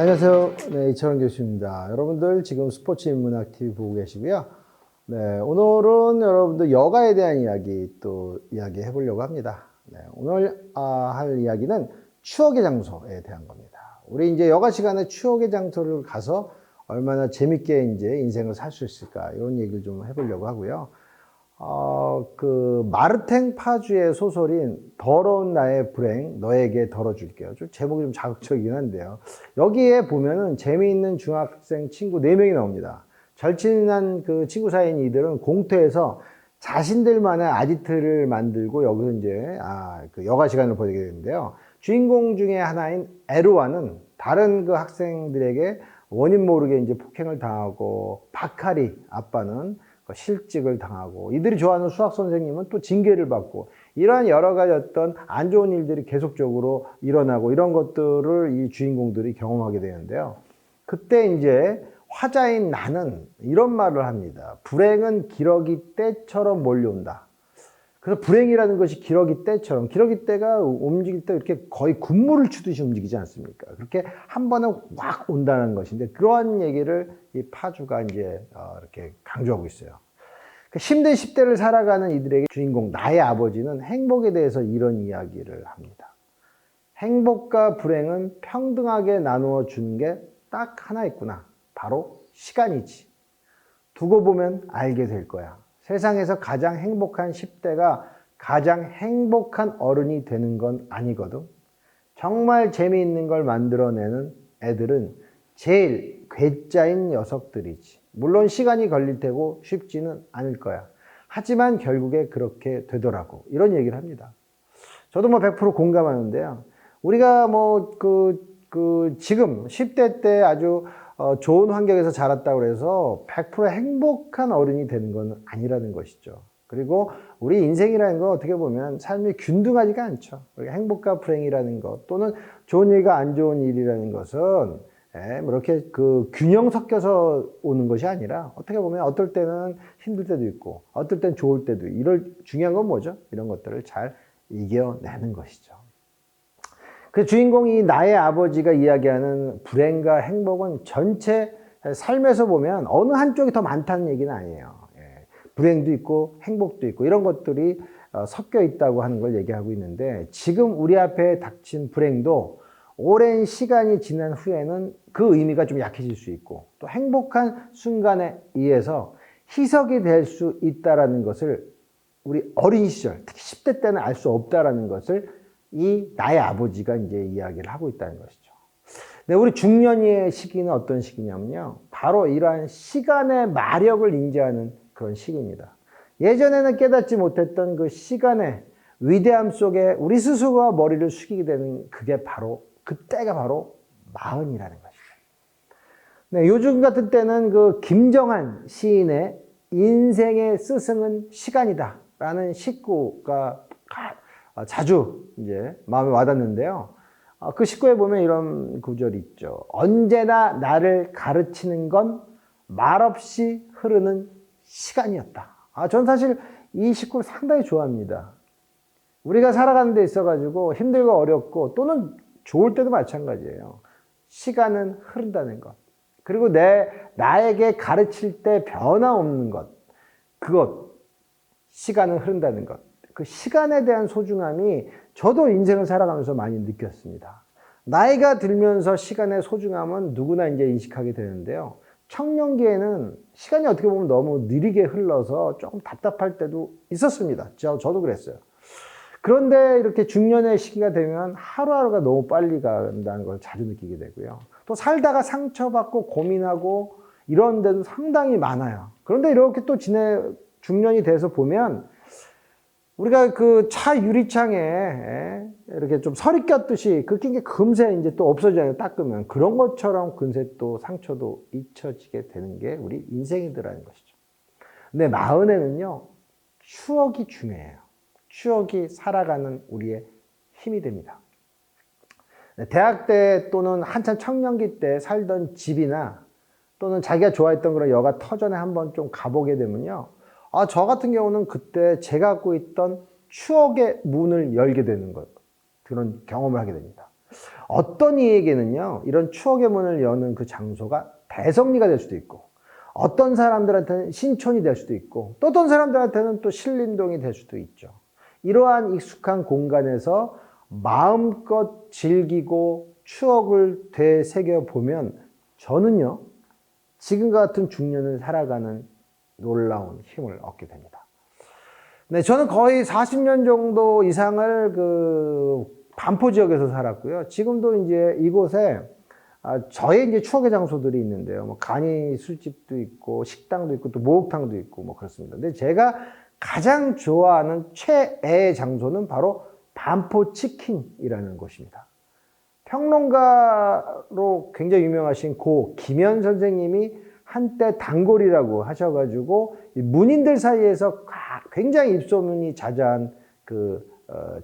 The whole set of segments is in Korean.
안녕하세요. 네, 이철원 교수입니다. 여러분들 지금 스포츠 인문학 TV 보고 계시고요. 네, 오늘은 여러분들 여가에 대한 이야기 또 이야기 해보려고 합니다. 네, 오늘 할 이야기는 추억의 장소에 대한 겁니다. 우리 이제 여가 시간에 추억의 장소를 가서 얼마나 재밌게 이제 인생을 살 수 있을까 이런 얘기를 좀 해보려고 하고요. 마르탱 파주의 소설인 더러운 나의 불행 너에게 덜어줄게요. 좀 제목이 좀 자극적이긴 한데요. 여기에 보면은 재미있는 중학생 친구 4명이 나옵니다. 절친한 그 친구 사이인 이들은 공터에서 자신들만의 아지트를 만들고 여기서 이제 그 여가 시간을 보내게 되는데요. 주인공 중에 하나인 에르와는 다른 그 학생들에게 원인 모르게 이제 폭행을 당하고 바카리 아빠는 실직을 당하고 이들이 좋아하는 수학 선생님은 또 징계를 받고 이러한 여러 가지 어떤 안 좋은 일들이 계속적으로 일어나고 이런 것들을 이 주인공들이 경험하게 되는데요. 그때 이제 화자인 나는 이런 말을 합니다. 불행은 기러기 떼처럼 몰려온다. 그래서 불행이라는 것이 기러기 떼처럼, 기러기 떼가 움직일 때 이렇게 거의 군무를 추듯이 움직이지 않습니까? 그렇게 한 번에 확 온다는 것인데, 그러한 얘기를 이 파주가 이제 이렇게 강조하고 있어요. 힘든 10대를 살아가는 이들에게 주인공 나의 아버지는 행복에 대해서 이런 이야기를 합니다. 행복과 불행은 평등하게 나누어 주는 게 딱 하나 있구나. 바로 시간이지. 두고 보면 알게 될 거야. 세상에서 가장 행복한 10대가 가장 행복한 어른이 되는 건 아니거든. 정말 재미있는 걸 만들어내는 애들은 제일 괴짜인 녀석들이지. 물론 시간이 걸릴 테고 쉽지는 않을 거야. 하지만 결국에 그렇게 되더라고. 이런 얘기를 합니다. 저도 100% 공감하는데요. 우리가 지금 10대 때 아주 좋은 환경에서 자랐다고 해서 100% 행복한 어른이 되는 건 아니라는 것이죠. 그리고 우리 인생이라는 건 어떻게 보면 삶이 균등하지가 않죠. 행복과 불행이라는 것 또는 좋은 일과 안 좋은 일이라는 것은 이렇게 균형 섞여서 오는 것이 아니라 어떻게 보면 어떨 때는 힘들 때도 있고 어떨 때는 좋을 때도 있고 이럴 중요한 건 뭐죠? 이런 것들을 잘 이겨내는 것이죠. 그 주인공이 나의 아버지가 이야기하는 불행과 행복은 전체 삶에서 보면 어느 한쪽이 더 많다는 얘기는 아니에요. 불행도 있고 행복도 있고 이런 것들이 섞여 있다고 하는 걸 얘기하고 있는데 지금 우리 앞에 닥친 불행도 오랜 시간이 지난 후에는 그 의미가 좀 약해질 수 있고 또 행복한 순간에 의해서 희석이 될 수 있다는 것을 우리 어린 시절 특히 10대 때는 알 수 없다는 것을 이 나의 아버지가 이제 이야기를 하고 있다는 것이죠. 근데 우리 중년의 시기는 어떤 시기냐면요. 바로 이러한 시간의 마력을 인지하는 그런 시기입니다. 예전에는 깨닫지 못했던 그 시간의 위대함 속에 우리 스스로가 머리를 숙이게 되는 그때가 바로 마흔이라는 것이죠. 네, 요즘 같은 때는 그 김정한 시인의 인생의 스승은 시간이다 라는 식구가 자주 이제 마음에 와닿는데요. 그 식구에 보면 이런 구절이 있죠. 언제나 나를 가르치는 건 말없이 흐르는 시간이었다. 전 사실 이 식구를 상당히 좋아합니다. 우리가 살아가는 데 있어가지고 힘들고 어렵고 또는 좋을 때도 마찬가지예요. 시간은 흐른다는 것. 그리고 나에게 가르칠 때 변함없는 것. 시간은 흐른다는 것. 그 시간에 대한 소중함이 저도 인생을 살아가면서 많이 느꼈습니다. 나이가 들면서 시간의 소중함은 누구나 이제 인식하게 되는데요. 청년기에는 시간이 어떻게 보면 너무 느리게 흘러서 조금 답답할 때도 있었습니다. 저도 그랬어요. 그런데 이렇게 중년의 시기가 되면 하루하루가 너무 빨리 간다는 걸 자주 느끼게 되고요. 또 살다가 상처받고 고민하고 이런 데도 상당히 많아요. 그런데 이렇게 또 중년이 돼서 보면 우리가 그 차 유리창에 이렇게 좀 설이 꼈듯이 낀 게 금세 이제 또 없어지잖아요. 닦으면. 그런 것처럼 금세 또 상처도 잊혀지게 되는 게 우리 인생이더라는 것이죠. 근데 마흔에는요, 추억이 중요해요. 추억이 살아가는 우리의 힘이 됩니다. 대학 때 또는 한참 청년기 때 살던 집이나 또는 자기가 좋아했던 그런 여가 터전에 한번 좀 가보게 되면요. 저 같은 경우는 그때 제가 갖고 있던 추억의 문을 열게 되는 것, 그런 경험을 하게 됩니다. 어떤 이에게는요, 이런 추억의 문을 여는 그 장소가 대성리가 될 수도 있고, 어떤 사람들한테는 신촌이 될 수도 있고, 또 어떤 사람들한테는 또 신림동이 될 수도 있죠. 이러한 익숙한 공간에서 마음껏 즐기고 추억을 되새겨 보면 저는요, 지금과 같은 중년을 살아가는 놀라운 힘을 얻게 됩니다. 네, 저는 거의 40년 정도 이상을 그 반포 지역에서 살았고요. 지금도 이제 이곳에 저의 이제 추억의 장소들이 있는데요. 뭐 간이 술집도 있고 식당도 있고 또 목욕탕도 있고 뭐 그렇습니다. 근데 제가 가장 좋아하는 최애의 장소는 바로 반포 치킨이라는 곳입니다. 평론가로 굉장히 유명하신 고 김현 선생님이 한때 단골이라고 하셔가지고 문인들 사이에서 굉장히 입소문이 자자한 그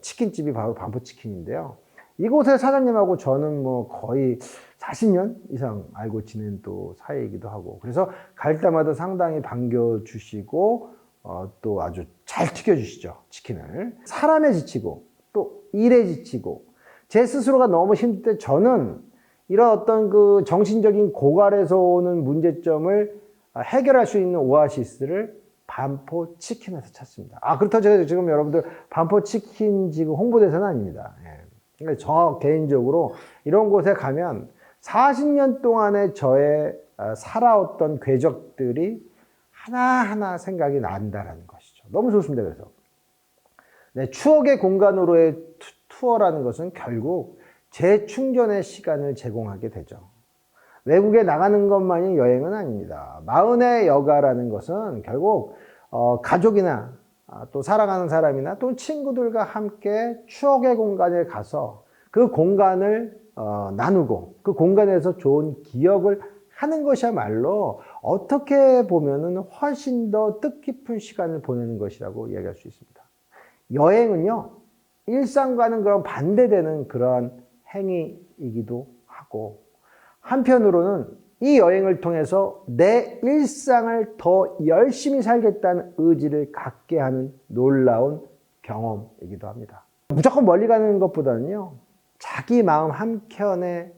치킨집이 바로 반포 치킨인데요. 이곳의 사장님하고 저는 뭐 거의 40년 이상 알고 지낸 또 사이이기도 하고, 그래서 갈 때마다 상당히 반겨주시고 또 아주 잘 튀겨주시죠, 치킨을. 사람에 지치고 또 일에 지치고 제 스스로가 너무 힘들 때 저는 이런 어떤 그 정신적인 고갈에서 오는 문제점을 해결할 수 있는 오아시스를 반포 치킨에서 찾습니다. 그렇다고 제가 지금 여러분들 반포 치킨 지금 홍보대사는 아닙니다. 그러니까 저 개인적으로 이런 곳에 가면 40년 동안의 저의 살아왔던 궤적들이 하나하나 생각이 난다라는 것이죠. 너무 좋습니다. 그래서 네, 추억의 공간으로의 투어라는 것은 결국 재충전의 시간을 제공하게 되죠. 외국에 나가는 것만이 여행은 아닙니다. 마흔의 여가라는 것은 결국 가족이나 또 사랑하는 사람이나 또 친구들과 함께 추억의 공간에 가서 그 공간을 나누고 그 공간에서 좋은 기억을 하는 것이야말로 어떻게 보면은 훨씬 더 뜻깊은 시간을 보내는 것이라고 이야기할 수 있습니다. 여행은요, 일상과는 그런 반대되는 그런 행위이기도 하고, 한편으로는 이 여행을 통해서 내 일상을 더 열심히 살겠다는 의지를 갖게 하는 놀라운 경험이기도 합니다. 무조건 멀리 가는 것보다는요, 자기 마음 한켠에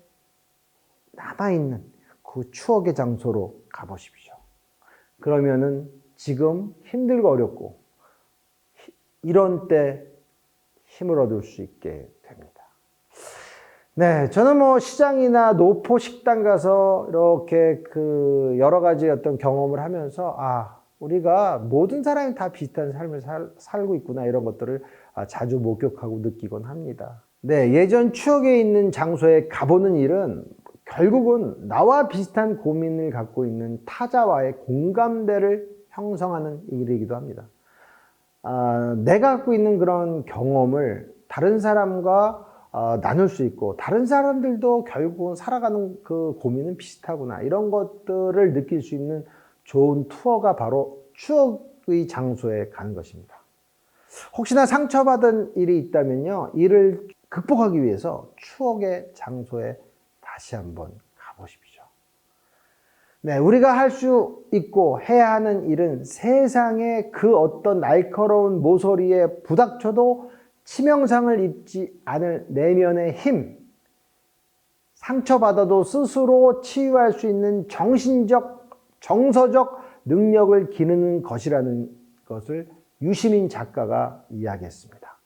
남아있는 그 추억의 장소로 가보십시오. 그러면은 지금 힘들고 어렵고 이런 때 힘을 얻을 수 있게 됩니다. 네, 저는 뭐 시장이나 노포 식당 가서 이렇게 그 여러 가지 어떤 경험을 하면서 우리가 모든 사람이 다 비슷한 삶을 살고 있구나, 이런 것들을 자주 목격하고 느끼곤 합니다. 네, 예전 추억에 있는 장소에 가보는 일은 결국은 나와 비슷한 고민을 갖고 있는 타자와의 공감대를 형성하는 일이기도 합니다. 내가 갖고 있는 그런 경험을 다른 사람과 나눌 수 있고, 다른 사람들도 결국은 살아가는 그 고민은 비슷하구나, 이런 것들을 느낄 수 있는 좋은 투어가 바로 추억의 장소에 가는 것입니다. 혹시나 상처받은 일이 있다면요, 이를 극복하기 위해서 추억의 장소에 다시 한번 가보십시오. 네, 우리가 할 수 있고 해야 하는 일은 세상의 그 어떤 날카로운 모서리에 부닥쳐도 치명상을 입지 않을 내면의 힘, 상처받아도 스스로 치유할 수 있는 정신적, 정서적 능력을 기르는 것이라는 것을 유시민 작가가 이야기했습니다.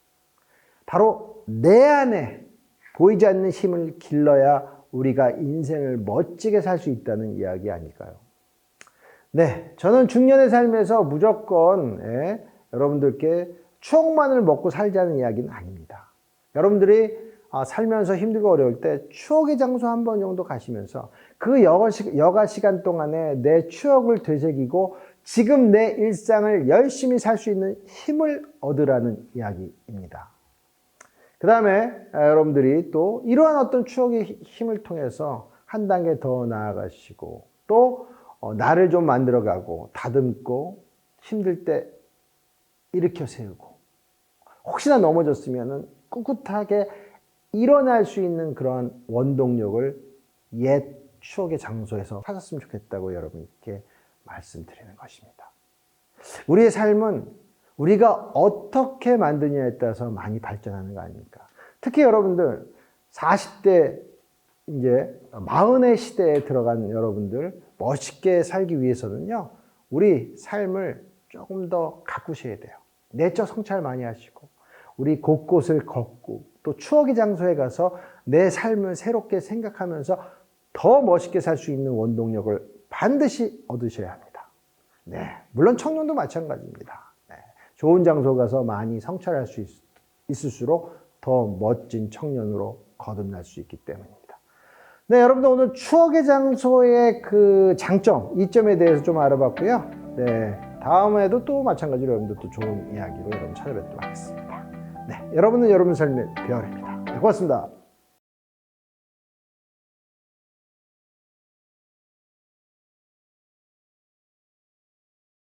바로 내 안에 보이지 않는 힘을 길러야 우리가 인생을 멋지게 살 수 있다는 이야기 아닐까요? 네, 저는 중년의 삶에서 무조건 여러분들께 추억만을 먹고 살자는 이야기는 아닙니다. 여러분들이 살면서 힘들고 어려울 때 추억의 장소 한 번 정도 가시면서 그 여가 시간 동안에 내 추억을 되새기고 지금 내 일상을 열심히 살 수 있는 힘을 얻으라는 이야기입니다. 그 다음에 여러분들이 또 이러한 어떤 추억의 힘을 통해서 한 단계 더 나아가시고 또 나를 좀 만들어가고 다듬고 힘들 때 일으켜 세우고 혹시나 넘어졌으면 꿋꿋하게 일어날 수 있는 그런 원동력을 옛 추억의 장소에서 찾았으면 좋겠다고 여러분께 말씀드리는 것입니다. 우리의 삶은 우리가 어떻게 만드냐에 따라서 많이 발전하는 거 아닙니까? 특히 여러분들 40대 이제 40의 시대에 들어간 여러분들 멋있게 살기 위해서는요, 우리 삶을 조금 더 가꾸셔야 돼요. 내적 성찰 많이 하시고, 우리 곳곳을 걷고, 또 추억의 장소에 가서 내 삶을 새롭게 생각하면서 더 멋있게 살 수 있는 원동력을 반드시 얻으셔야 합니다. 네, 물론 청년도 마찬가지입니다. 네, 좋은 장소 가서 많이 성찰할 수 있을수록 더 멋진 청년으로 거듭날 수 있기 때문입니다. 네, 여러분들 오늘 추억의 장소의 그 장점, 이점에 대해서 좀 알아봤고요. 네, 다음에도 또 마찬가지로 여러분들 또 좋은 이야기로 여러분 찾아뵙도록 하겠습니다. 네, 여러분은 여러분 삶의 별입니다. 네, 고맙습니다.